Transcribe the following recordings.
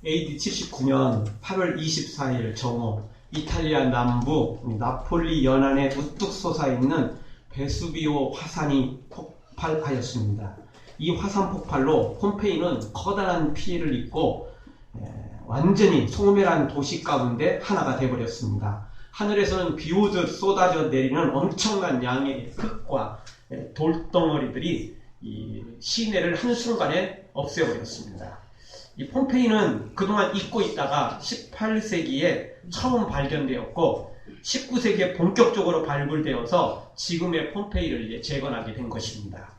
AD 79년 8월 24일 정오 이탈리아 남부 나폴리 연안에 우뚝 솟아있는 베수비오 화산이 폭발하였습니다. 이 화산 폭발로 폼페이는 커다란 피해를 입고 완전히 소멸한 도시 가운데 하나가 되어버렸습니다. 하늘에서는 비오듯 쏟아져 내리는 엄청난 양의 흙과 돌덩어리들이 이 시내를 한순간에 없애버렸습니다. 이 폼페이는 그동안 잊고 있다가 18세기에 처음 발견되었고 19세기에 본격적으로 발굴되어서 지금의 폼페이를 이제 재건하게 된 것입니다.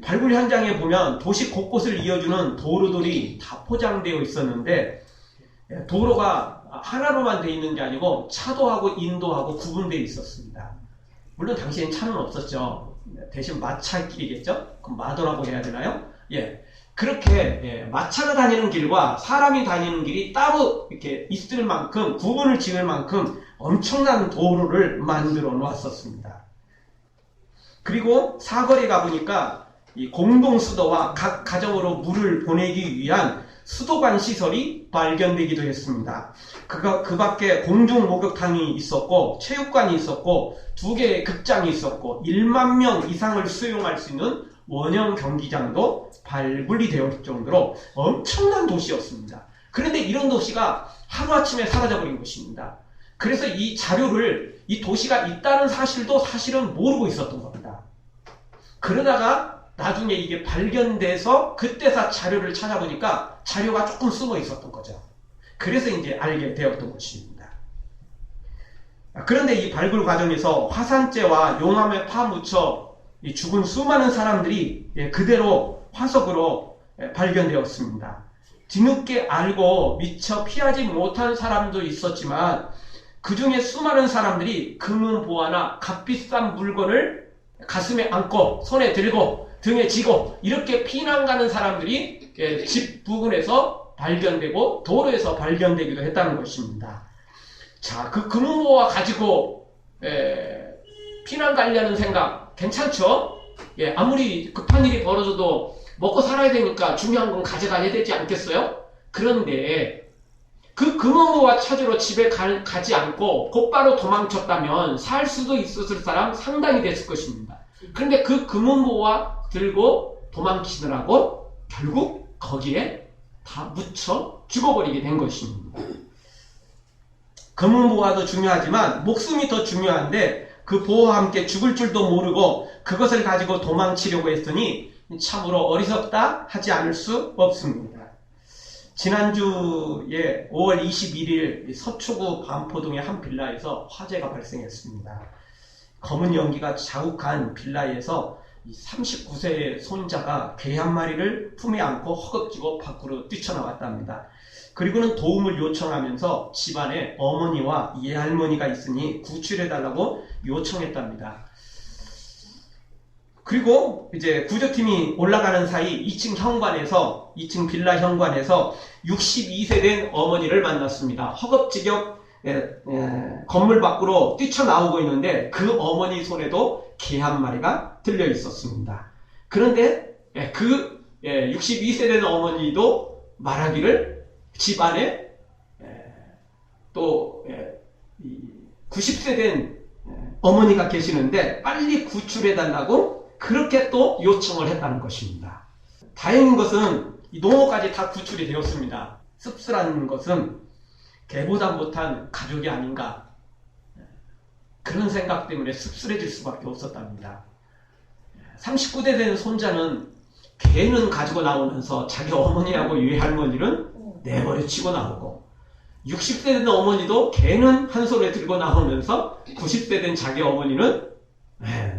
발굴 현장에 보면 도시 곳곳을 이어주는 도로들이 다 포장되어 있었는데 도로가 하나로만 되어 있는 게 아니고 차도하고 인도하고 구분되어 있었습니다. 물론 당시엔 차는 없었죠. 대신 마차길이겠죠? 그럼 마도라고 해야 되나요? 예. 그렇게 마차가 다니는 길과 사람이 다니는 길이 따로 이렇게 있을 만큼 구분을 지을 만큼 엄청난 도로를 만들어 놓았었습니다. 그리고 사거리 가보니까 이 공동수도와 각 가정으로 물을 보내기 위한 수도관 시설이 발견되기도 했습니다. 그 밖에 공중 목욕탕이 있었고 체육관이 있었고 2개의 극장이 있었고 1만 명 이상을 수용할 수 있는 원형 경기장도 발굴이 되었을 정도로 엄청난 도시였습니다. 그런데 이런 도시가 하루아침에 사라져버린 것입니다. 그래서 이 자료를 이 도시가 있다는 사실도 사실은 모르고 있었던 겁니다. 그러다가 나중에 이게 발견돼서 그때서 자료를 찾아보니까 자료가 조금 숨어 있었던 거죠. 그래서 이제 알게 되었던 것입니다. 그런데 이 발굴 과정에서 화산재와 용암에 파묻혀 죽은 수많은 사람들이 그대로 화석으로 발견되었습니다. 뒤늦게 알고 미처 피하지 못한 사람도 있었지만 그 중에 수많은 사람들이 금은보화나 값비싼 물건을 가슴에 안고 손에 들고 등에 지고 이렇게 피난 가는 사람들이 집 부근에서 발견되고 도로에서 발견되기도 했다는 것입니다. 자, 그 금은보화 가지고 피난 가려는 생각 괜찮죠? 예, 아무리 급한 일이 벌어져도 먹고 살아야 되니까 중요한 건 가져가야 되지 않겠어요? 그런데 그 금은보화 찾으러 집에 가지 않고 곧바로 도망쳤다면 살 수도 있었을 사람 상당히 됐을 것입니다. 그런데 그 금은보화 들고 도망치느라고 결국 거기에 다 묻혀 죽어버리게 된 것입니다. 금은보화도 중요하지만 목숨이 더 중요한데 그 보호와 함께 죽을 줄도 모르고 그것을 가지고 도망치려고 했으니 참으로 어리석다 하지 않을 수 없습니다. 지난주에 5월 21일 서초구 반포동의 한 빌라에서 화재가 발생했습니다. 검은 연기가 자욱한 빌라에서 39세의 손자가 개 한 마리를 품에 안고 허겁지겁 밖으로 뛰쳐나왔답니다. 그리고는 도움을 요청하면서 집안에 어머니와 예할머니가 있으니 구출해달라고 요청했답니다. 그리고 이제 구조팀이 올라가는 사이 2층 빌라 현관에서 62세 된 어머니를 만났습니다. 허겁지겁 건물 밖으로 뛰쳐나오고 있는데 그 어머니 손에도 개 한 마리가 들려 있었습니다. 그런데 그 62세 된 어머니도 말하기를 집안에 또 90세 된 어머니가 계시는데 빨리 구출해달라고 그렇게 또 요청을 했다는 것입니다. 다행인 것은 이 농어까지 다 구출이 되었습니다. 씁쓸한 것은 개보다 못한 가족이 아닌가 그런 생각 때문에 씁쓸해질 수밖에 없었답니다. 39대 된 손자는 개는 가지고 나오면서 자기 어머니하고 외할머니는 내버려 치고 나오고 60세 된 어머니도 개는 한 손에 들고 나오면서 90세 된 자기 어머니는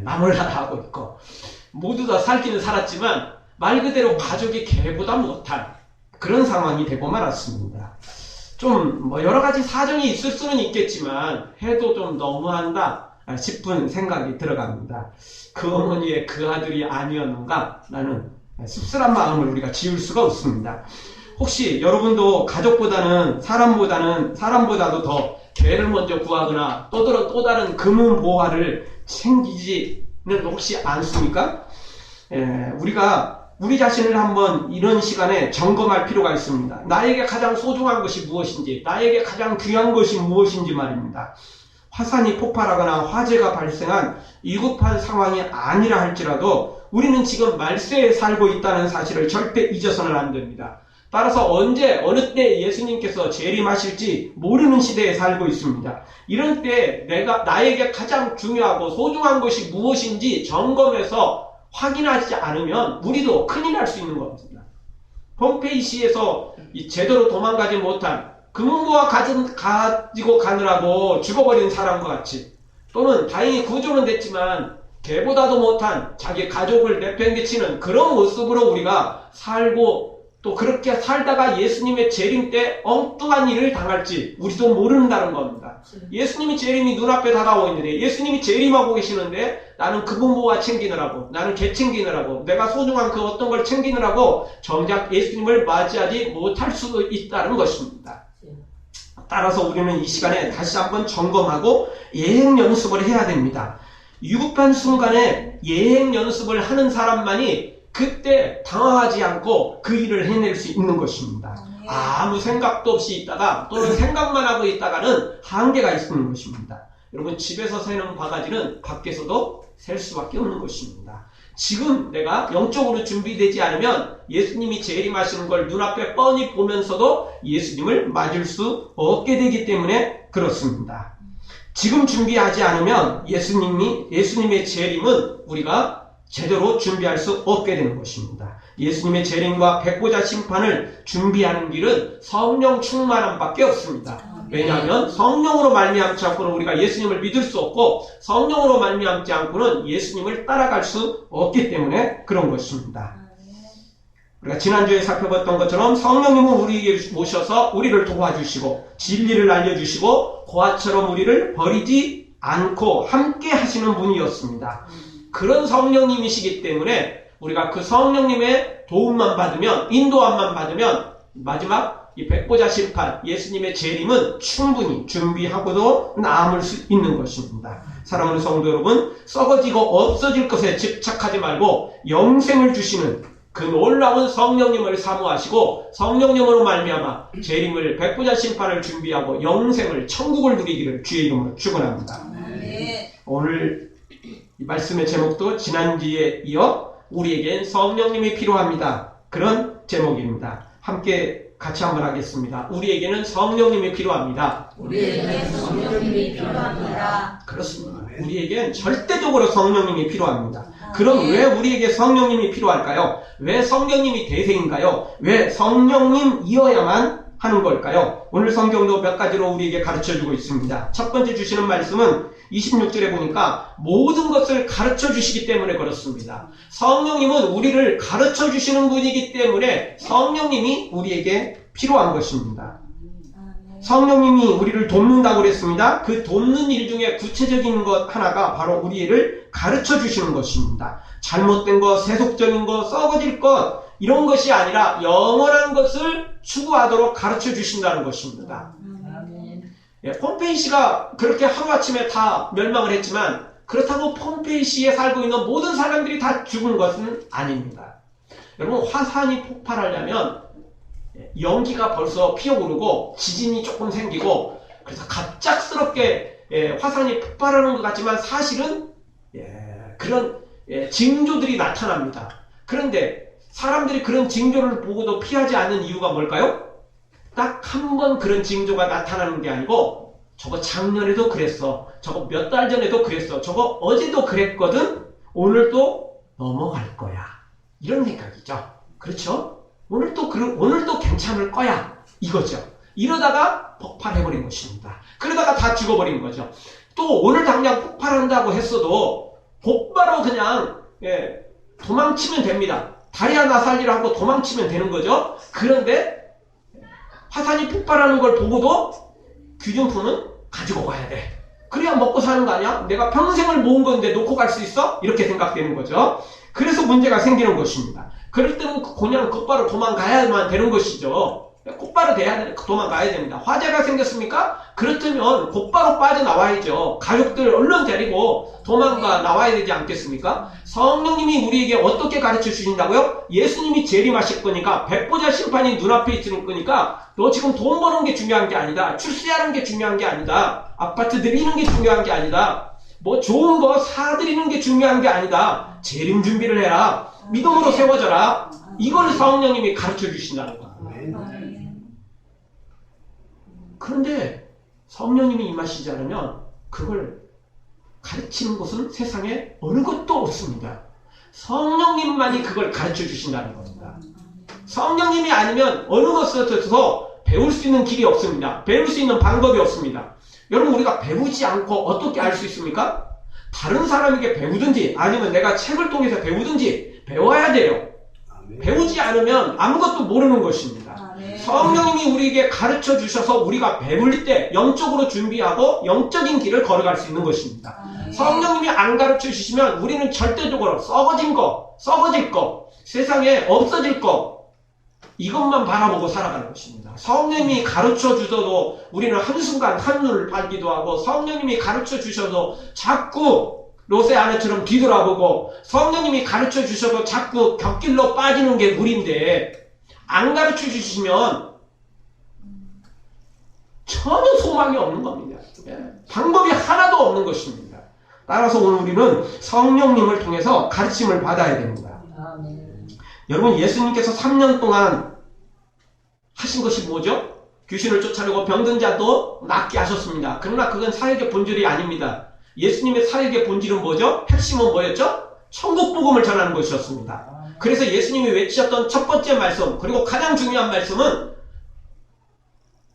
나몰라라 하고 있고 모두 다 살기는 살았지만 말 그대로 가족이 개보다 못한 그런 상황이 되고 말았습니다. 좀 여러 가지 사정이 있을 수는 있겠지만 해도 좀 너무한다 싶은 생각이 들어갑니다. 그 어머니의 그 아들이 아니었는가 라는 씁쓸한 마음을 우리가 지울 수가 없습니다. 혹시 여러분도 가족보다는 사람보다도 더 개를 먼저 구하거나 또 다른 금은보화를 챙기지는 혹시 않습니까? 우리가 우리 자신을 한번 이런 시간에 점검할 필요가 있습니다. 나에게 가장 소중한 것이 무엇인지, 나에게 가장 귀한 것이 무엇인지 말입니다. 화산이 폭발하거나 화재가 발생한 위급한 상황이 아니라 할지라도 우리는 지금 말세에 살고 있다는 사실을 절대 잊어서는 안 됩니다. 따라서 언제 어느 때 예수님께서 재림하실지 모르는 시대에 살고 있습니다. 이런 때 나에게 가장 중요하고 소중한 것이 무엇인지 점검해서 확인하지 않으면 우리도 큰일 날 수 있는 겁니다. 폼페이시에서 제대로 도망가지 못한 금은보화 가지고 가느라고 죽어버린 사람과 같이, 또는 다행히 구조는 됐지만 개보다도 못한 자기 가족을 내팽개치는 그런 모습으로 우리가 살고, 또 그렇게 살다가 예수님의 재림 때 엉뚱한 일을 당할지 우리도 모른다는 겁니다. 예수님이 재림이 눈앞에 다가오고 있는데, 예수님이 재림하고 계시는데 나는 금은보화 챙기느라고, 나는 개 챙기느라고, 내가 소중한 그 어떤 걸 챙기느라고 정작 예수님을 맞이하지 못할 수도 있다는 것입니다. 따라서 우리는 이 시간에 다시 한번 점검하고 예행 연습을 해야 됩니다. 위급한 순간에 예행 연습을 하는 사람만이 그때 당황하지 않고 그 일을 해낼 수 있는 것입니다. 아무 생각도 없이 있다가, 또는 생각만 하고 있다가는 한계가 있는 것입니다. 여러분, 집에서 새는 바가지는 밖에서도 셀 수밖에 없는 것입니다. 지금 내가 영적으로 준비되지 않으면 예수님이 재림하시는 걸 눈앞에 뻔히 보면서도 예수님을 맞을 수 없게 되기 때문에 그렇습니다. 지금 준비하지 않으면 예수님의 재림은 우리가 제대로 준비할 수 없게 되는 것입니다. 예수님의 재림과 백보자 심판을 준비하는 길은 성령 충만함밖에 없습니다. 왜냐하면 성령으로 말미암지 않고는 우리가 예수님을 믿을 수 없고, 성령으로 말미암지 않고는 예수님을 따라갈 수 없기 때문에 그런 것입니다. 우리가 지난주에 살펴봤던 것처럼 성령님은 우리에게 모셔서 우리를 도와주시고 진리를 알려주시고 고아처럼 우리를 버리지 않고 함께 하시는 분이었습니다. 그런 성령님이시기 때문에 우리가 그 성령님의 도움만 받으면, 인도함만 받으면 마지막 이 백보자 심판, 예수님의 재림은 충분히 준비하고도 남을 수 있는 것입니다. 사랑하는 성도 여러분, 썩어지고 없어질 것에 집착하지 말고 영생을 주시는 그 놀라운 성령님을 사모하시고 성령님으로 말미암아 재림을, 백보자 심판을 준비하고 영생을, 천국을 누리기를 주의 이름으로 축원합니다. 오늘 이 말씀의 제목도 지난주에 이어 우리에겐 성령님이 필요합니다. 그런 제목입니다. 함께 같이 한번 하겠습니다. 우리에게는 성령님이 필요합니다. 우리에게는 성령님이 필요합니다. 그렇습니다. 우리에겐 절대적으로 성령님이 필요합니다. 그럼 왜 우리에게 성령님이 필요할까요? 왜 성령님이 대세인가요? 왜 성령님이어야만 하는 걸까요? 오늘 성경도 몇 가지로 우리에게 가르쳐주고 있습니다. 첫 번째 주시는 말씀은 26절에 보니까 모든 것을 가르쳐 주시기 때문에 그렇습니다. 성령님은 우리를 가르쳐 주시는 분이기 때문에 성령님이 우리에게 필요한 것입니다. 성령님이 우리를 돕는다고 그랬습니다. 그 돕는 일 중에 구체적인 것 하나가 바로 우리를 가르쳐 주시는 것입니다. 잘못된 것, 세속적인 것, 썩어질 것, 이런 것이 아니라 영원한 것을 추구하도록 가르쳐 주신다는 것입니다. 폼페이시가 그렇게 하루아침에 다 멸망을 했지만 그렇다고 폼페이시에 살고 있는 모든 사람들이 다 죽은 것은 아닙니다. 여러분, 화산이 폭발하려면 연기가 벌써 피어오르고 지진이 조금 생기고, 그래서 갑작스럽게 화산이 폭발하는 것 같지만 사실은 그런 징조들이 나타납니다. 그런데 사람들이 그런 징조를 보고도 피하지 않는 이유가 뭘까요? 딱 한 번 그런 징조가 나타나는 게 아니고, 저거 작년에도 그랬어, 저거 몇 달 전에도 그랬어, 저거 어제도 그랬거든, 오늘도 넘어갈 거야, 이런 생각이죠. 그렇죠? 오늘도 괜찮을 거야, 이거죠. 이러다가 폭발해버린 것입니다. 그러다가 다 죽어버린 거죠. 또 오늘 당장 폭발한다고 했어도 곧바로 그냥 도망치면 됩니다. 다리야 나 살리라 하고 도망치면 되는 거죠. 그런데 화산이 폭발하는 걸 보고도 귀중품은 가지고 가야 돼. 그래야 먹고 사는 거 아니야? 내가 평생을 모은 건데 놓고 갈 수 있어? 이렇게 생각되는 거죠. 그래서 문제가 생기는 것입니다. 그럴 때는 그냥 곧바로 도망가야만 되는 것이죠. 곧바로 도망가야 됩니다. 화재가 생겼습니까? 그렇다면 곧바로 빠져나와야죠. 가족들 얼른 데리고 도망가 나와야 되지 않겠습니까? 성령님이 우리에게 어떻게 가르쳐 주신다고요? 예수님이 재림하실 거니까, 백보자 심판이 눈앞에 있을 거니까, 너 지금 돈 버는 게 중요한 게 아니다. 출세하는 게 중요한 게 아니다. 아파트 들이는 게 중요한 게 아니다. 뭐 좋은 거 사드리는 게 중요한 게 아니다. 재림 준비를 해라. 믿음으로 세워져라. 이걸 성령님이 가르쳐 주신다는 거야. 그런데 성령님이 임하시지 않으면 그걸 가르치는 곳은 세상에 어느 것도 없습니다. 성령님만이 그걸 가르쳐 주신다는 겁니다. 성령님이 아니면 어느 것에서 배울 수 있는 길이 없습니다. 배울 수 있는 방법이 없습니다. 여러분, 우리가 배우지 않고 어떻게 알 수 있습니까? 다른 사람에게 배우든지 아니면 내가 책을 통해서 배우든지 배워야 돼요. 배우지 않으면 아무것도 모르는 것입니다. 성령님이 우리에게 가르쳐 주셔서 우리가 배울 때 영적으로 준비하고 영적인 길을 걸어갈 수 있는 것입니다. 성령님이 안 가르쳐 주시면 우리는 절대적으로 썩어질 거, 세상에 없어질 거, 이것만 바라보고 살아가는 것입니다. 성령님이 가르쳐 주셔도 우리는 한순간 한눈을 팔기도 하고, 성령님이 가르쳐 주셔도 자꾸 롯의 아내처럼 뒤돌아보고, 성령님이 가르쳐 주셔도 자꾸 곁길로 빠지는 게 우리인데, 안 가르쳐 주시면 전혀 소망이 없는 겁니다. 방법이 하나도 없는 것입니다. 따라서 오늘 우리는 성령님을 통해서 가르침을 받아야 됩니다. 여러분, 예수님께서 3년 동안 하신 것이 뭐죠? 귀신을 쫓아내고 병든 자도 낫게 하셨습니다. 그러나 그건 사역의 본질이 아닙니다. 예수님의 사역의 본질은 뭐죠? 핵심은 뭐였죠? 천국 복음을 전하는 것이었습니다. 그래서 예수님이 외치셨던 첫 번째 말씀, 그리고 가장 중요한 말씀은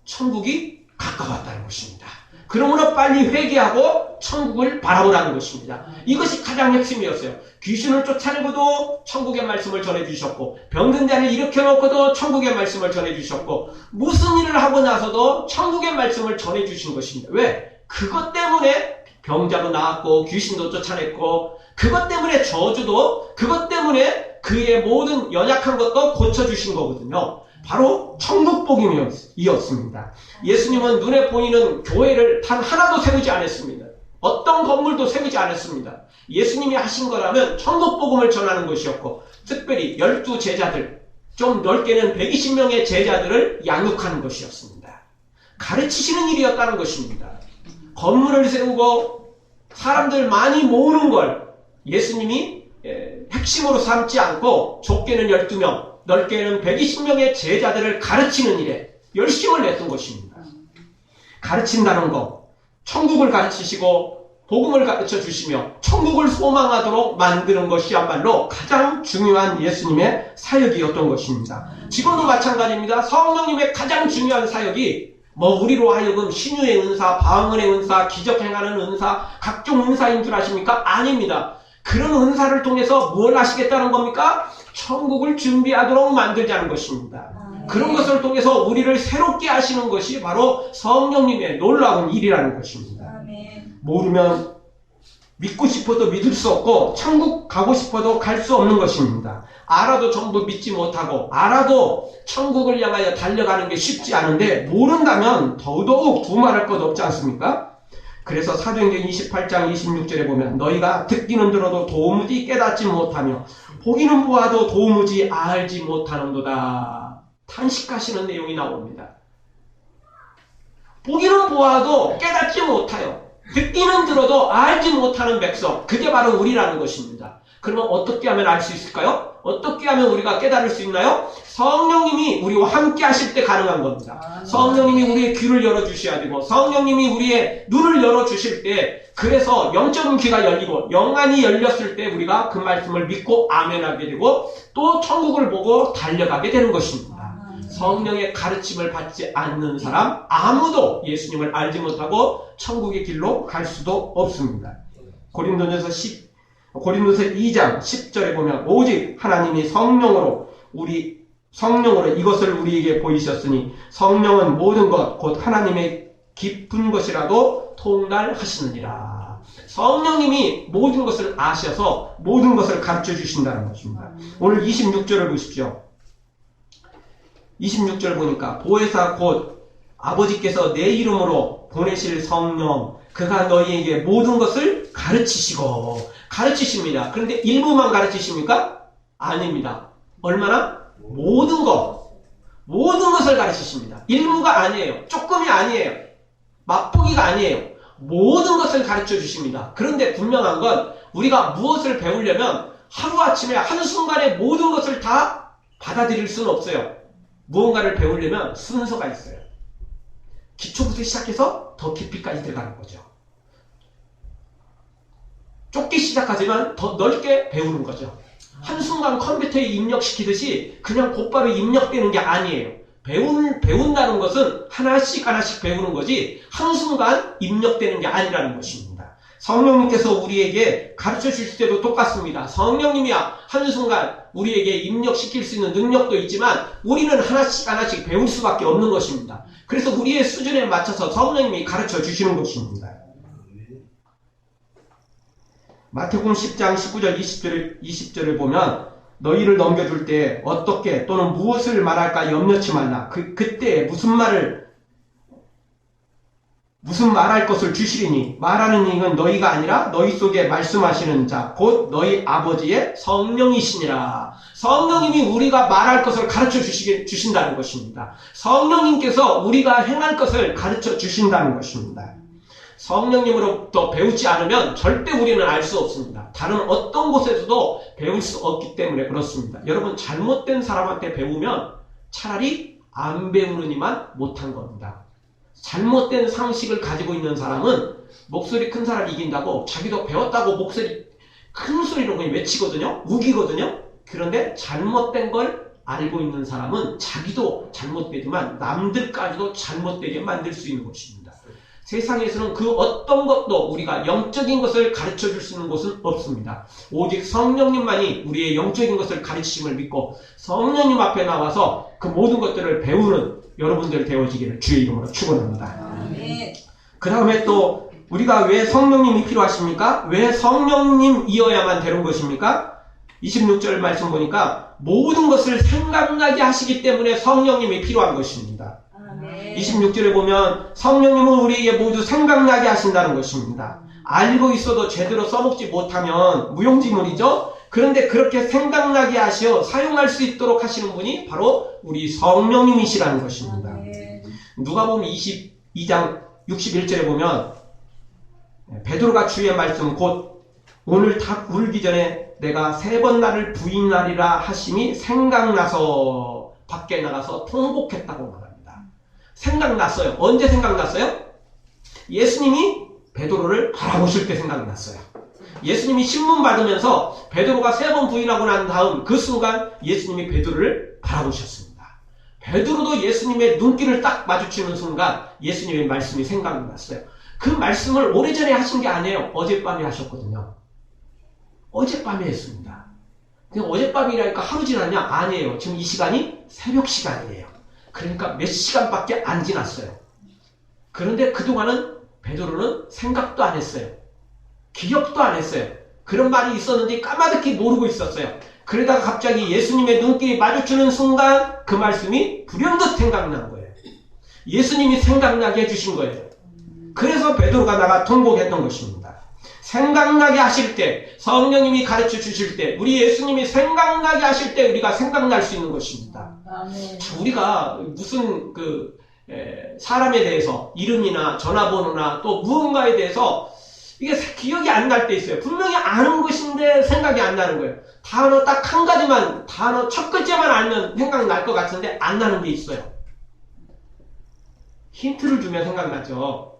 천국이 가까웠다는 것입니다. 그러므로 빨리 회개하고 천국을 바라보라는 것입니다. 이것이 가장 핵심이었어요. 귀신을 쫓아내고도 천국의 말씀을 전해주셨고, 병든 자를 일으켜놓고도 천국의 말씀을 전해주셨고, 무슨 일을 하고 나서도 천국의 말씀을 전해주신 것입니다. 왜? 그것 때문에 병자도 나았고 귀신도 쫓아냈고, 그것 때문에 저주도, 그것 때문에 그의 모든 연약한 것도 고쳐주신 거거든요. 바로 천국복음이었습니다. 예수님은 눈에 보이는 교회를 단 하나도 세우지 않았습니다. 어떤 건물도 세우지 않았습니다. 예수님이 하신 거라면 천국복음을 전하는 것이었고, 특별히 12제자들, 좀 넓게는 120명의 제자들을 양육하는 것이었습니다. 가르치시는 일이었다는 것입니다. 건물을 세우고 사람들 많이 모으는 걸 예수님이 핵심으로 삼지 않고, 좁게는 12명, 넓게는 120명의 제자들을 가르치는 일에 열심을 냈던 것입니다. 가르친다는 것, 천국을 가르치시고 복음을 가르쳐 주시며 천국을 소망하도록 만드는 것이야말로 가장 중요한 예수님의 사역이었던 것입니다. 지금도 마찬가지입니다. 성령님의 가장 중요한 사역이 우리로 하여금 신유의 은사, 방언의 은사, 기적 행하는 은사, 각종 은사인 줄 아십니까? 아닙니다. 그런 은사를 통해서 뭘 하시겠다는 겁니까? 천국을 준비하도록 만들자는 것입니다. 그런 것을 통해서 우리를 새롭게 하시는 것이 바로 성령님의 놀라운 일이라는 것입니다. 모르면 믿고 싶어도 믿을 수 없고, 천국 가고 싶어도 갈 수 없는 것입니다. 알아도 전부 믿지 못하고, 알아도 천국을 향하여 달려가는 게 쉽지 않은데, 모른다면 더더욱 두말할 것 없지 않습니까? 그래서 사도행전 28장 26절에 보면, 너희가 듣기는 들어도 도무지 깨닫지 못하며 보기는 보아도 도무지 알지 못하는도다. 탄식하시는 내용이 나옵니다. 보기는 보아도 깨닫지 못하여, 듣기는 들어도 알지 못하는 백성, 그게 바로 우리라는 것입니다. 그러면 어떻게 하면 알 수 있을까요? 어떻게 하면 우리가 깨달을 수 있나요? 성령님이 우리와 함께 하실 때 가능한 겁니다. 성령님이 우리의 귀를 열어주셔야 되고, 성령님이 우리의 눈을 열어주실 때, 그래서 영적인 귀가 열리고 영안이 열렸을 때 우리가 그 말씀을 믿고 아멘하게 되고, 또 천국을 보고 달려가게 되는 것입니다. 성령의 가르침을 받지 않는 사람 아무도 예수님을 알지 못하고 천국의 길로 갈 수도 없습니다. 고린도전서 2장 10절에 보면, 오직 하나님이 성령으로 이것을 우리에게 보이셨으니 성령은 모든 것 곧 하나님의 깊은 것이라도 통달하시느니라. 성령님이 모든 것을 아셔서 모든 것을 가르쳐 주신다는 것입니다. 오늘 26절을 보십시오. 26절 보니까 보혜사 곧 아버지께서 내 이름으로 보내실 성령 그가 너희에게 모든 것을 가르치십니다. 그런데 일부만 가르치십니까? 아닙니다. 얼마나? 모든 것을 가르치십니다. 일부가 아니에요. 조금이 아니에요. 맛보기가 아니에요. 모든 것을 가르쳐 주십니다. 그런데 분명한 건 우리가 무엇을 배우려면 하루아침에 한순간에 모든 것을 다 받아들일 수는 없어요. 무언가를 배우려면 순서가 있어요. 기초부터 시작해서 더 깊이까지 들어가는 거죠. 좁게 시작하지만 더 넓게 배우는 거죠. 한순간 컴퓨터에 입력시키듯이 그냥 곧바로 입력되는 게 아니에요. 배운다는 것은 하나씩 배우는 거지 한순간 입력되는 게 아니라는 것입니다. 성령님께서 우리에게 가르쳐 주실 때도 똑같습니다. 성령님이 한순간 우리에게 입력시킬 수 있는 능력도 있지만 우리는 하나씩 배울 수밖에 없는 것입니다. 그래서 우리의 수준에 맞춰서 성령님이 가르쳐 주시는 것입니다. 마태복음 10장 19절 20절을 보면 너희를 넘겨줄 때 어떻게 또는 무엇을 말할까 염려치 말라. 그때 무슨 말할 것을 주시리니 말하는 이는 너희가 아니라 너희 속에 말씀하시는 자 곧 너희 아버지의 성령이시니라. 성령님이 우리가 말할 것을 가르쳐 주신다는 것입니다. 성령님께서 우리가 행할 것을 가르쳐 주신다는 것입니다. 성령님으로부터 배우지 않으면 절대 우리는 알 수 없습니다. 다른 어떤 곳에서도 배울 수 없기 때문에 그렇습니다. 여러분 잘못된 사람한테 배우면 차라리 안 배우느니만 못한 겁니다. 잘못된 상식을 가지고 있는 사람은 목소리 큰 사람 이긴다고 자기도 배웠다고 목소리 큰 소리로 그냥 외치거든요. 우기거든요. 그런데 잘못된 걸 알고 있는 사람은 자기도 잘못되지만 남들까지도 잘못되게 만들 수 있는 것입니다. 세상에서는 그 어떤 것도 우리가 영적인 것을 가르쳐 줄 수 있는 곳은 없습니다. 오직 성령님만이 우리의 영적인 것을 가르치심을 믿고 성령님 앞에 나와서 그 모든 것들을 배우는 여러분들 되어지기를 주의 이름으로 축원합니다. 그 다음에 또 우리가 왜 성령님이 필요하십니까? 왜 성령님이어야만 되는 것입니까? 26절 말씀 보니까 모든 것을 생각나게 하시기 때문에 성령님이 필요한 것입니다. 26절에 보면 성령님은 우리에게 모두 생각나게 하신다는 것입니다. 알고 있어도 제대로 써먹지 못하면 무용지물이죠. 그런데 그렇게 생각나게 하시어 사용할 수 있도록 하시는 분이 바로 우리 성령님이시라는 것입니다. 누가복음 22장 61절에 보면 베드로가 주의 말씀 곧 오늘 닭 울기 전에 내가 3번 나를 부인하리라 하심이 생각나서 밖에 나가서 통곡했다고 말합니다. 생각났어요. 언제 생각났어요? 예수님이 베드로를 바라보실 때 생각났어요. 예수님이 신문 받으면서 베드로가 3번 부인하고 난 다음 그 순간 예수님이 베드로를 바라보셨습니다. 베드로도 예수님의 눈길을 딱 마주치는 순간 예수님의 말씀이 생각났어요. 그 말씀을 오래전에 하신 게 아니에요. 어젯밤에 하셨거든요. 어젯밤에 했습니다. 그냥 어젯밤이라니까 하루 지났냐? 아니에요. 지금 이 시간이 새벽 시간이에요. 그러니까 몇 시간밖에 안 지났어요. 그런데 그동안은 베드로는 생각도 안 했어요. 기억도 안 했어요. 그런 말이 있었는지 까마득히 모르고 있었어요. 그러다가 갑자기 예수님의 눈길이 마주치는 순간 그 말씀이 불현듯 생각난 거예요. 예수님이 생각나게 해주신 거예요. 그래서 베드로가 나가 통곡했던 것입니다. 생각나게 하실 때, 성령님이 가르쳐 주실 때, 우리 예수님이 생각나게 하실 때 우리가 생각날 수 있는 것입니다. 자, 우리가 무슨 사람에 대해서 이름이나 전화번호나 또 무언가에 대해서 이게 기억이 안 날 때 있어요. 분명히 아는 것인데 생각이 안 나는 거예요. 단어 딱 한 가지만, 단어 첫 글자만 알면 생각날 것 같은데 안 나는 게 있어요. 힌트를 주면 생각나죠.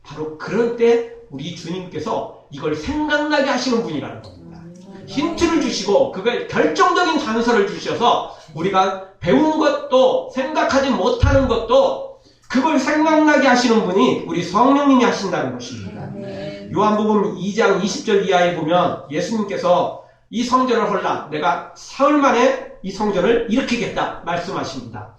바로 그런 때 우리 주님께서 이걸 생각나게 하시는 분이라는 겁니다. 힌트를 주시고 그걸 결정적인 단서를 주셔서 우리가 배운 것도 생각하지 못하는 것도 그걸 생각나게 하시는 분이 우리 성령님이 하신다는 것입니다. 요한복음 2장 20절 이하에 보면 예수님께서 이 성전을 헐라 내가 사흘 만에 이 성전을 일으키겠다 말씀하십니다.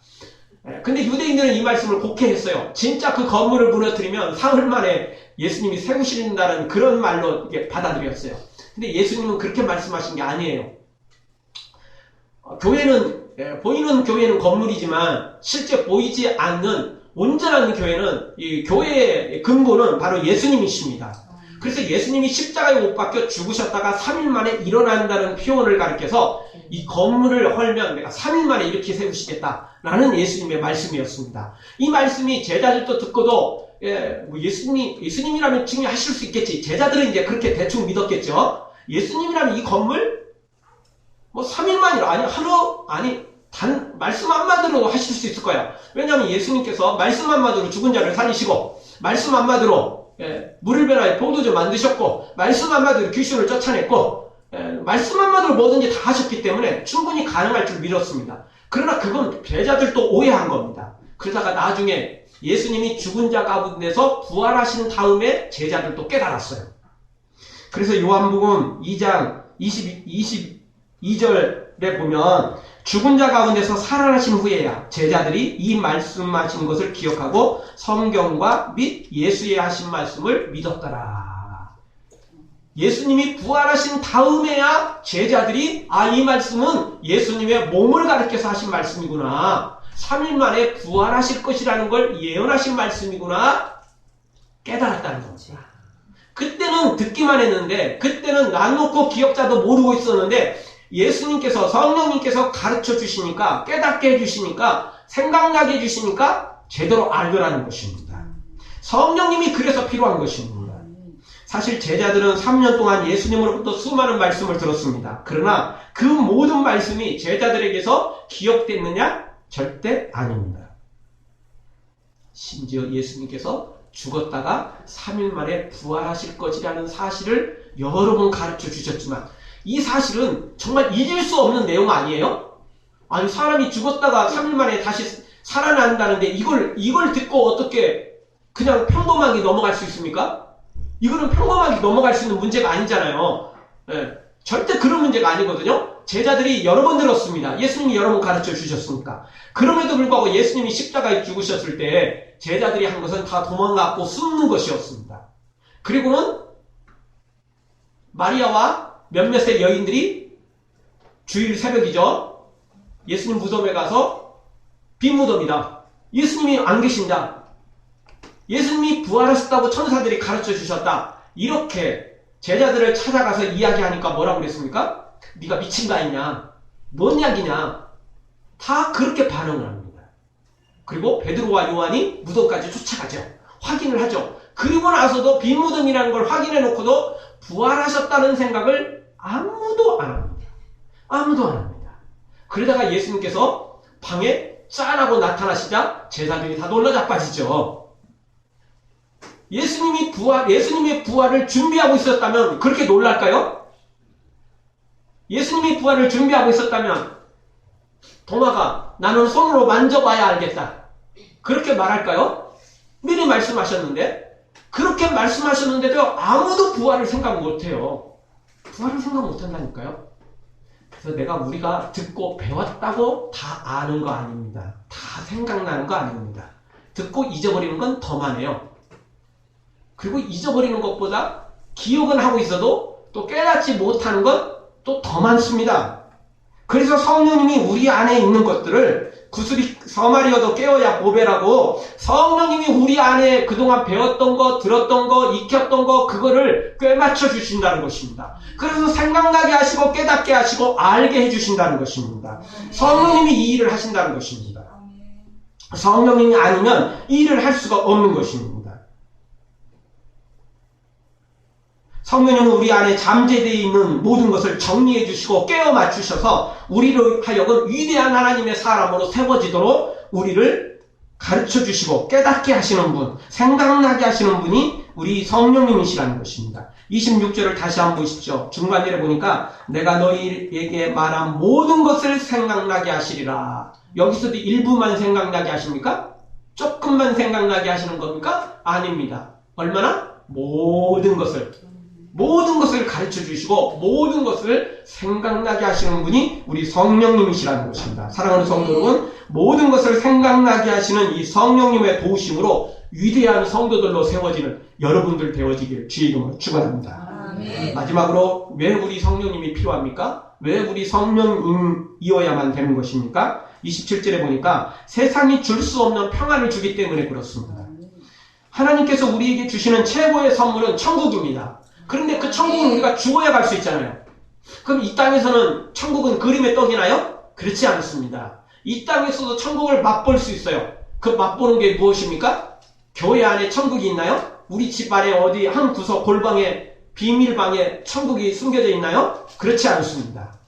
근데 유대인들은 이 말씀을 곡해했어요. 진짜 그 건물을 무너뜨리면 사흘 만에 예수님이 세우신다는 그런 말로 받아들였어요. 근데 예수님은 그렇게 말씀하신 게 아니에요. 교회는 보이는 교회는 건물이지만 실제 보이지 않는 온전한 교회는 이 교회의 근본은 바로 예수님이십니다. 그래서 예수님이 십자가에 못 박혀 죽으셨다가 3일 만에 일어난다는 표현을 가리켜서 이 건물을 헐면 내가 3일 만에 이렇게 세우시겠다라는 예수님의 말씀이었습니다. 이 말씀이 제자들도 듣고도 예수님이라면 증명하실 수 있겠지. 제자들은 이제 그렇게 대충 믿었겠죠. 예수님이라면 이 건물 3일 만이라 말씀 한마디로 하실 수 있을 거야. 왜냐하면 예수님께서 말씀 한마디로 죽은 자를 살리시고 말씀 한마디로 물을 변화해 포도주 만드셨고 말씀 한마디로 귀신을 쫓아냈고 말씀 한마디로 뭐든지 다 하셨기 때문에 충분히 가능할 줄 믿었습니다. 그러나 그건 제자들도 오해한 겁니다. 그러다가 나중에 예수님이 죽은 자 가운데서 부활하신 다음에 제자들도 깨달았어요. 그래서 요한복음 2장 22절에 보면 죽은 자 가운데서 살아나신 후에야 제자들이 이 말씀하신 것을 기억하고 성경과 및 예수의 하신 말씀을 믿었더라. 예수님이 부활하신 다음에야 제자들이 이 말씀은 예수님의 몸을 가리켜서 하신 말씀이구나. 3일 만에 부활하실 것이라는 걸 예언하신 말씀이구나. 깨달았다는 거지. 그때는 듣기만 했는데 그때는 놔놓고 기억자도 모르고 있었는데 예수님께서 성령님께서 가르쳐 주시니까 깨닫게 해주시니까 생각나게 해주시니까 제대로 알더라는 것입니다. 성령님이 그래서 필요한 것입니다. 사실 제자들은 3년 동안 예수님으로부터 수많은 말씀을 들었습니다. 그러나 그 모든 말씀이 제자들에게서 기억됐느냐? 절대 아닙니다. 심지어 예수님께서 죽었다가 3일 만에 부활하실 것이라는 사실을 여러 번 가르쳐 주셨지만 이 사실은 정말 잊을 수 없는 내용 아니에요? 아니 사람이 죽었다가 3일 만에 다시 살아난다는데 이걸 듣고 어떻게 그냥 평범하게 넘어갈 수 있습니까? 이거는 평범하게 넘어갈 수 있는 문제가 아니잖아요. 절대 그런 문제가 아니거든요. 제자들이 여러 번 들었습니다. 예수님이 여러 번 가르쳐 주셨으니까. 그럼에도 불구하고 예수님이 십자가에 죽으셨을 때 제자들이 한 것은 다 도망갔고 숨는 것이었습니다. 그리고는 마리아와 몇몇의 여인들이 주일 새벽이죠. 예수님 무덤에 가서 빈 무덤이다. 예수님이 안 계신다. 예수님이 부활하셨다고 천사들이 가르쳐 주셨다. 이렇게 제자들을 찾아가서 이야기하니까 뭐라고 그랬습니까? 네가 미친 거 아니냐? 뭔 이야기냐? 다 그렇게 반응을 합니다. 그리고 베드로와 요한이 무덤까지 쫓아가죠. 확인을 하죠. 그리고 나서도 빈 무덤이라는 걸 확인해 놓고도 부활하셨다는 생각을 아무도 안 합니다. 아무도 안 합니다. 그러다가 예수님께서 방에 짠하고 나타나시자 제자들이 다 놀라 자빠지죠. 예수님의 부활을 준비하고 있었다면 그렇게 놀랄까요? 예수님이 부활을 준비하고 있었다면 도마가 나는 손으로 만져봐야 알겠다. 그렇게 말할까요? 미리 말씀하셨는데 그렇게 말씀하셨는데도 아무도 부활을 생각 못해요. 부활을 생각 못한다니까요. 그래서 우리가 듣고 배웠다고 다 아는 거 아닙니다. 다 생각나는 거 아닙니다. 듣고 잊어버리는 건 더 많아요. 그리고 잊어버리는 것보다 기억은 하고 있어도 또 깨닫지 못하는 건 또 더 많습니다. 그래서 성령님이 우리 안에 있는 것들을 구슬이 서말이어도 깨어야 보배라고 성령님이 우리 안에 그동안 배웠던 거, 들었던 거, 익혔던 거 그거를 꿰맞춰 주신다는 것입니다. 그래서 생각나게 하시고 깨닫게 하시고 알게 해주신다는 것입니다. 성령님이 이 일을 하신다는 것입니다. 성령님이 아니면 이 일을 할 수가 없는 것입니다. 성령님은 우리 안에 잠재되어 있는 모든 것을 정리해 주시고 깨어 맞추셔서 우리로 하여금 위대한 하나님의 사람으로 세워지도록 우리를 가르쳐 주시고 깨닫게 하시는 분, 생각나게 하시는 분이 우리 성령님이시라는 것입니다. 26절을 다시 한번 보십시오. 중간절에 보니까 내가 너희에게 말한 모든 것을 생각나게 하시리라. 여기서도 일부만 생각나게 하십니까? 조금만 생각나게 하시는 겁니까? 아닙니다. 얼마나? 모든 것을 가르쳐 주시고 모든 것을 생각나게 하시는 분이 우리 성령님이시라는 것입니다. 사랑하는 성도 여러분, 모든 것을 생각나게 하시는 이 성령님의 도우심으로 위대한 성도들로 세워지는 여러분들 되어지길 주의 이름으로 축원합니다. 아멘. 마지막으로 왜 우리 성령님이 필요합니까? 왜 우리 성령님이어야만 되는 것입니까? 27절에 보니까 세상이 줄 수 없는 평안을 주기 때문에 그렇습니다. 하나님께서 우리에게 주시는 최고의 선물은 천국입니다. 그런데 그 천국은 우리가 죽어야 갈 수 있잖아요. 그럼 이 땅에서는 천국은 그림의 떡이나요? 그렇지 않습니다. 이 땅에서도 천국을 맛볼 수 있어요. 그 맛보는 게 무엇입니까? 교회 안에 천국이 있나요? 우리 집 안에 어디 한 구석 골방에 비밀방에 천국이 숨겨져 있나요? 그렇지 않습니다.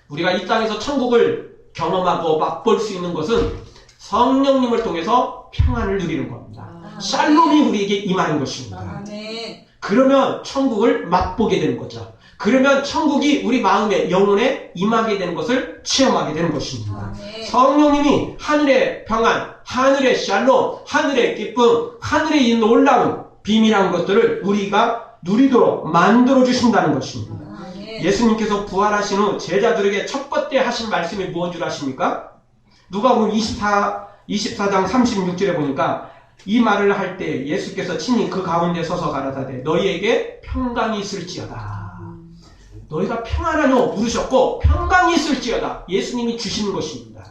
우리가 이 땅에서 천국을 경험하고 맛볼 수 있는 것은 성령님을 통해서 평안을 누리는 겁니다. 샬롬이 우리에게 임하는 것입니다. 아멘. 그러면 천국을 맛보게 되는 거죠. 그러면 천국이 우리 마음에 영혼에 임하게 되는 것을 체험하게 되는 것입니다. 아멘. 성령님이 하늘의 평안, 하늘의 샬롬, 하늘의 기쁨, 하늘의 이 놀라운 비밀한 것들을 우리가 누리도록 만들어주신다는 것입니다. 아멘. 예수님께서 부활하신 후 제자들에게 첫 번째 하신 말씀이 무엇인 줄 아십니까? 누가복음 24장 36절에 보니까 이 말을 할 때 예수께서 친히 그 가운데 서서 가라사대 너희에게 평강이 있을지어다. 너희가 평안하뇨 물으셨고 평강이 있을지어다. 예수님이 주시는 것입니다.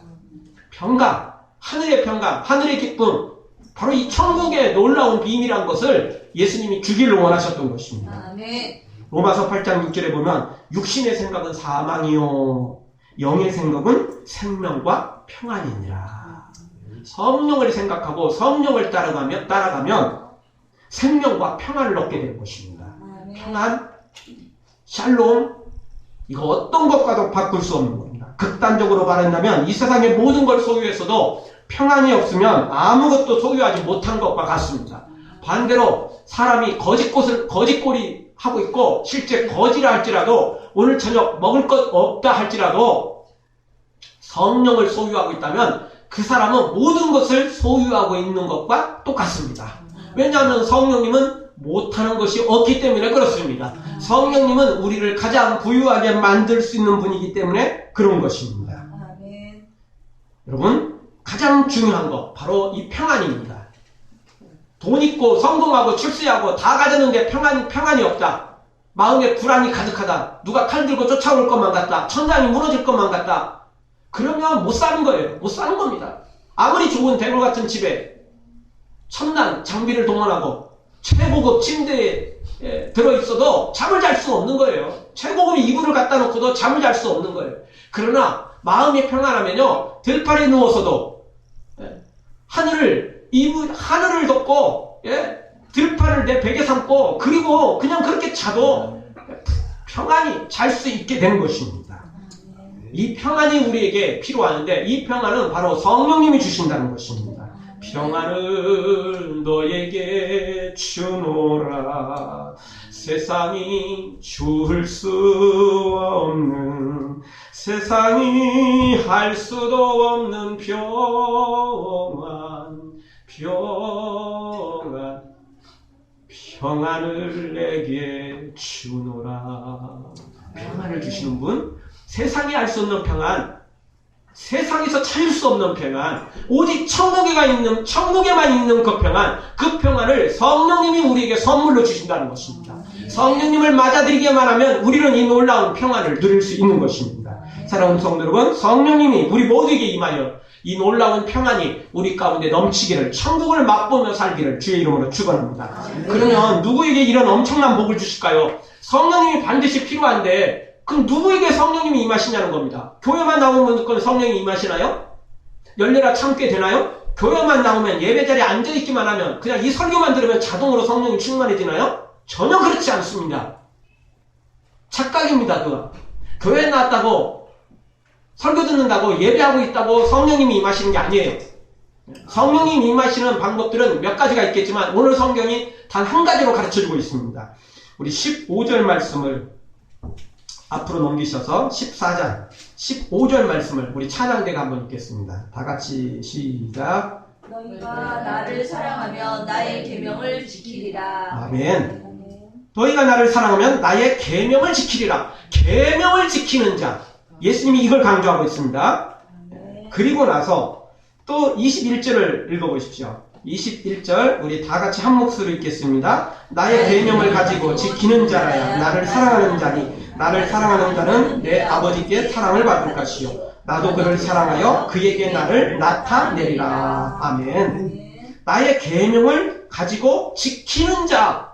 평강, 하늘의 평강, 하늘의 기쁨, 바로 이 천국의 놀라운 비밀한 것을 예수님이 주기를 원하셨던 것입니다. 아멘. 로마서 8장 6절에 보면 육신의 생각은 사망이요 영의 생각은 생명과 평안이니라. 성령을 생각하고 성령을 따라가면 생명과 평안을 얻게 되는 것입니다. 아멘. 평안, 샬롬, 이거 어떤 것과도 바꿀 수 없는 겁니다. 극단적으로 말한다면 이 세상의 모든 걸 소유했어도 평안이 없으면 아무것도 소유하지 못한 것과 같습니다. 반대로 사람이 거짓골이 하고 있고 실제 거지라 할지라도 오늘 저녁 먹을 것 없다 할지라도 성령을 소유하고 있다면 그 사람은 모든 것을 소유하고 있는 것과 똑같습니다. 왜냐하면 성령님은 못하는 것이 없기 때문에 그렇습니다. 성령님은 우리를 가장 부유하게 만들 수 있는 분이기 때문에 그런 것입니다. 아멘. 여러분, 가장 중요한 것 바로 이 평안입니다. 돈 있고 성공하고 출세하고 다 가졌는데 평안이 없다. 마음에 불안이 가득하다. 누가 칼 들고 쫓아올 것만 같다. 천장이 무너질 것만 같다. 그러면 못 사는 거예요. 못 사는 겁니다. 아무리 좋은 대물 같은 집에 첨단 장비를 동원하고 최고급 침대에 들어있어도 잠을 잘 수 없는 거예요. 최고급 이불을 갖다 놓고도 잠을 잘 수 없는 거예요. 그러나 마음이 평안하면요 들판에 누워서도 하늘을 덮고 들판을 내 베개 삼고 그리고 그냥 그렇게 자도 평안히 잘 수 있게 되는 것입니다. 이 평안이 우리에게 필요하는데 이 평안은 바로 성령님이 주신다는 것입니다. 평안을 너에게 주노라. 세상이 줄 수 없는 세상이 할 수도 없는 평안을 내게 주노라. 평안을 주시는 분, 세상이 알 수 없는 평안, 세상에서 찾을 수 없는 평안, 오직 천국에만 있는 그 평안을 성령님이 우리에게 선물로 주신다는 것입니다. 성령님을 맞아들이기만 하면 우리는 이 놀라운 평안을 누릴 수 있는 것입니다. 사랑하는 성도 여러분, 성령님이 우리 모두에게 임하여 이 놀라운 평안이 우리 가운데 넘치기를, 천국을 맛보며 살기를 주의 이름으로 축원합니다. 그러면 누구에게 이런 엄청난 복을 주실까요? 성령님이 반드시 필요한데 그럼 누구에게 성령님이 임하시냐는 겁니다. 교회만 나오면 그 성령이 임하시나요? 열려라 참게 되나요? 교회만 나오면 예배자리에 앉아있기만 하면 그냥 이 설교만 들으면 자동으로 성령이 충만해지나요? 전혀 그렇지 않습니다. 착각입니다. 그거. 교회에 나왔다고 설교 듣는다고 예배하고 있다고 성령님이 임하시는 게 아니에요. 성령님이 임하시는 방법들은 몇 가지가 있겠지만 오늘 성경이 단 한 가지로 가르쳐주고 있습니다. 우리 15절 말씀을 앞으로 넘기셔서 14장 15절 말씀을 우리 찬양대가 한번 읽겠습니다. 다 같이 시작. 너희가 나를 사랑하면 나의 계명을 지키리라. 아멘. 너희가 나를 사랑하면 나의 계명을 지키리라. 계명을 지키는 자. 예수님이 이걸 강조하고 있습니다. 그리고 나서 또 또 21절을 읽어보십시오. 21절 우리 다 같이 한 목소리로 읽겠습니다. 나의 계명을 가지고 지키는 자라야 나를 사랑하는 자니 나를 사랑하는 자는 내 아버지께 사랑을 받을 것이요 나도 그를 사랑하여 그에게 나를 나타내리라. 아멘. 나의 계명을 가지고 지키는 자,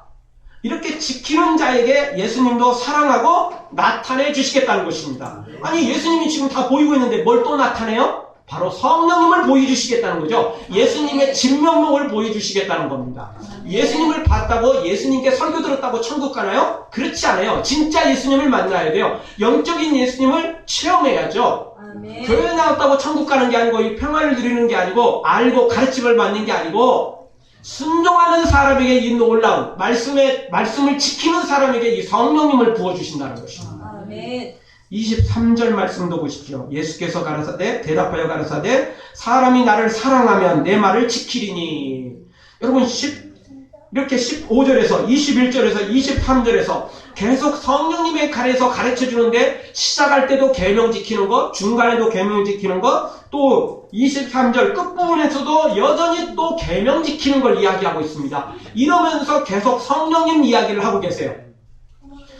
이렇게 지키는 자에게 예수님도 사랑하고 나타내 주시겠다는 것입니다. 아니 예수님이 지금 다 보이고 있는데 뭘 또 나타내요? 바로 성령님을 보여주시겠다는 거죠. 예수님의 진면목을 보여주시겠다는 겁니다. 예수님을 봤다고 예수님께 설교 들었다고 천국 가나요? 그렇지 않아요. 진짜 예수님을 만나야 돼요. 영적인 예수님을 체험해야죠. 아멘. 교회 나왔다고 천국 가는 게 아니고 이 평안을 누리는 게 아니고 알고 가르침을 받는 게 아니고 순종하는 사람에게 이 놀라운 말씀을 지키는 사람에게 이 성령님을 부어주신다는 것입니다. 아멘. 23절 말씀도 보십시오. 예수께서 가라사대 대답하여 가라사대 사람이 나를 사랑하면 내 말을 지키리니. 여러분 이렇게 15절에서 21절에서 23절에서 계속 성령님의 가르쳐 주는데 시작할 때도 계명 지키는 것, 중간에도 계명 지키는 것, 또 23절 끝부분에서도 여전히 또 계명 지키는 걸 이야기하고 있습니다. 이러면서 계속 성령님 이야기를 하고 계세요.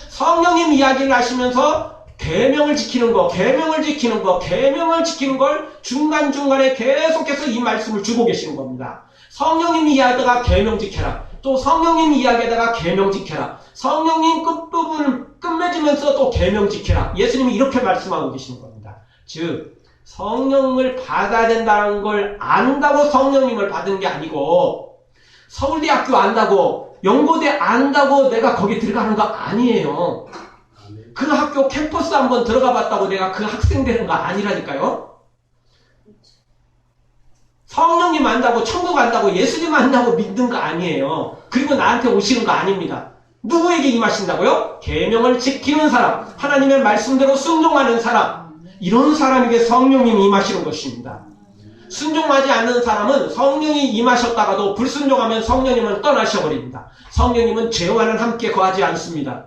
성령님 이야기를 하시면서 계명을 지키는 거, 계명을 지키는 거, 계명을 지키는 걸 중간중간에 계속해서 이 말씀을 주고 계시는 겁니다. 성령님 이야기하다가 계명 지켜라. 또 성령님 이야기하다가 계명 지켜라. 성령님 끝부분 끝맺으면서 또 계명 지켜라. 예수님이 이렇게 말씀하고 계시는 겁니다. 즉 성령을 받아야 된다는 걸 안다고 성령님을 받은 게 아니고 서울대학교 안다고 연고대 안다고 내가 거기 들어가는 거 아니에요. 그 학교 캠퍼스 한번 들어가 봤다고 내가 그 학생 되는 거 아니라니까요. 성령님 안다고 천국 안다고 예수님 안다고 믿는 거 아니에요. 그리고 나한테 오시는 거 아닙니다. 누구에게 임하신다고요? 계명을 지키는 사람, 하나님의 말씀대로 순종하는 사람, 이런 사람에게 성령님이 임하시는 것입니다. 순종하지 않는 사람은 성령이 임하셨다가도 불순종하면 성령님은 떠나셔버립니다. 성령님은 죄와는 함께 거하지 않습니다.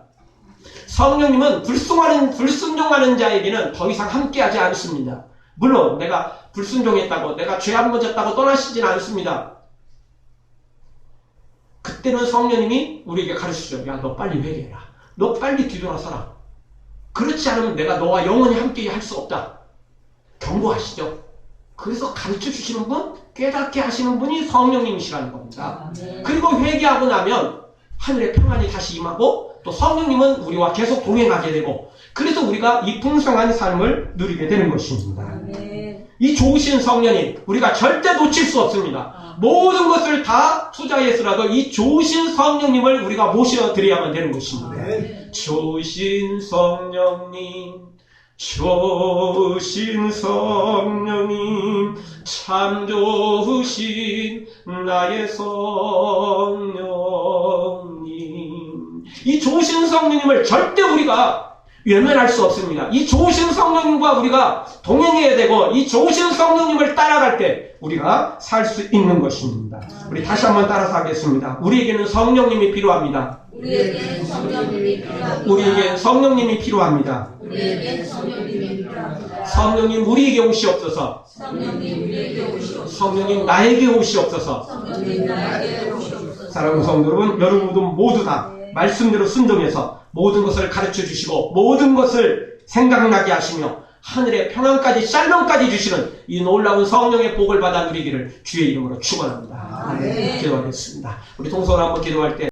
성령님은 불순종하는 자에게는 더 이상 함께하지 않습니다. 물론 내가 불순종했다고 내가 죄 안 묻었다고 떠나시진 않습니다. 그때는 성령님이 우리에게 가르치죠. 야, 너 빨리 회개해라. 너 빨리 뒤돌아서라. 그렇지 않으면 내가 너와 영원히 함께 할 수 없다. 경고하시죠. 그래서 가르쳐 주시는 분, 깨닫게 하시는 분이 성령님이시라는 겁니다. 그리고 회개하고 나면 하늘의 평안이 다시 임하고 또 성령님은 우리와 계속 동행하게 되고 그래서 우리가 이 풍성한 삶을 누리게 되는 것입니다. 이 좋으신 성령님 우리가 절대 놓칠 수 없습니다. 모든 것을 다 투자해서라도 이 좋으신 성령님을 우리가 모셔드려야만 되는 것입니다. 좋으신 성령님, 좋으신 성령님, 참 좋으신 나의 성령님. 이 좋으신 성령님을 절대 우리가 외면할 수 없습니다. 이 좋으신 성령님과 우리가 동행해야 되고 이 좋으신 성령님을 따라갈 때 우리가 살 수 있는 것입니다. 우리 다시 한번 따라서 하겠습니다. 우리에게는 성령님이 필요합니다. 우리에게는 성령님이 필요합니다. 우리에게 성령님이 필요합니다. 우리에게 성령님이 필요합니다. 성령님 우리에게 오시옵소서. 성령님 우리에게 오시옵소서. 성령님 나에게 오시옵소서. 성령님 나에게 오시옵소서. 사랑하는 성도 여러분, 여러분도 모두 다 말씀대로 순종해서 모든 것을 가르쳐 주시고 모든 것을 생각나게 하시며 하늘의 평안까지 샬롬까지 주시는 이 놀라운 성령의 복을 받아 누리기를 주의 이름으로 축원합니다. 아멘. 기도하겠습니다. 우리 동서로 한번 기도할 때